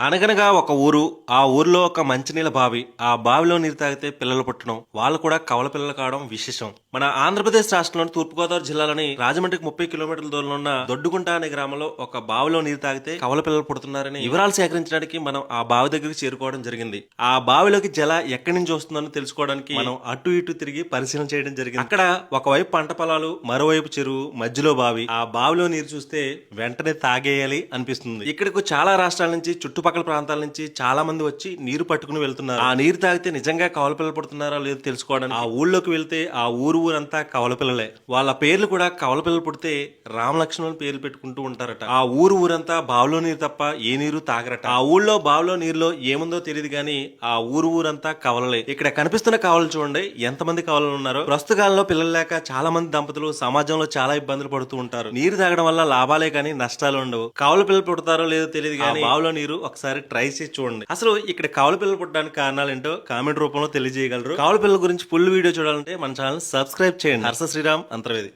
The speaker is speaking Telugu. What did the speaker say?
అనగనగా ఒక ఊరు. ఆ ఊర్లో ఒక మంచినీళ్ళ బావి. ఆ బావిలో నీరు తాగితే పిల్లలు పుట్టడం, వాళ్ళు కూడా కవల పిల్లలు కావడం విశేషం. మన ఆంధ్రప్రదేశ్ రాష్ట్రంలోని తూర్పుగోదావరి జిల్లాలోని రాజమండ్రికి 30 కిలోమీటర్ల దూరంలో ఉన్న దొడ్డుగుంట అనే గ్రామంలో ఒక బావిలో నీరు తాగితే కవల పిల్లలు పుడుతున్నారని వివరాలు సేకరించడానికి మనం ఆ బావి దగ్గరికి చేరుకోవడం జరిగింది. ఆ బావిలోకి జల ఎక్కడి నుంచి వస్తుందని తెలుసుకోవడానికి మనం అటు ఇటు తిరిగి పరిశీలన చేయడం జరిగింది. అక్కడ ఒకవైపు పంట పొలాలు, మరోవైపు చెరువు, మధ్యలో బావి. ఆ బావిలో నీరు చూస్తే వెంటనే తాగేయాలి అనిపిస్తుంది. ఇక్కడకు చాలా రాష్ట్రాల నుంచి, చుట్టుపక్కల ప్రాంతాల నుంచి చాలా మంది వచ్చి నీరు పట్టుకుని వెళ్తున్నారు. ఆ నీరు తాగితే నిజంగా కవల పిల్లలు పుడుతున్నారా లేదో తెలుసుకోవడానికి ఆ ఊళ్ళోకి వెళ్తే ఆ ఊరంతా కవల పిల్లలే. వాళ్ళ పేర్లు కూడా కవల పిల్లలు పుడితే రామలక్ష్మణుని పేర్లు పెట్టుకుంటూ ఉంటారట. ఆ ఊరంతా బావిలో నీరు తప్ప ఏ నీరు తాగరట. ఆ ఊళ్ళో బావిలో నీరులో ఏముందో తెలియదు గానీ ఆ ఊరంతా కవలలే. ఇక్కడ కనిపిస్తున్న కవలు చూడండి, ఎంతమంది కవలలు ఉన్నారో. ప్రస్తుత కాలంలో పిల్లలు లేక చాలా మంది దంపతులు సమాజంలో చాలా ఇబ్బందులు పడుతూ ఉంటారు. నీరు తాగడం వల్ల లాభాలే కానీ నష్టాలు ఉండవు. కవల పిల్లలు పుడతారో లేదో తెలియదు కానీ బావిలో నీరు ఒకసారి ట్రై చేసి చూడండి. అసలు ఇక్కడ కవల పిల్లలు పుట్టడానికి కారణాలు ఏంటో కామెంట్ రూపంలో తెలియజేయగలరు. కవల పిల్లల గురించి ఫుల్ వీడియో చూడాలంటే మన ఛానల్ సబ్స్క్రైబ్ చేయండి. హర్ష శ్రీరామ్ అంతర్వేది.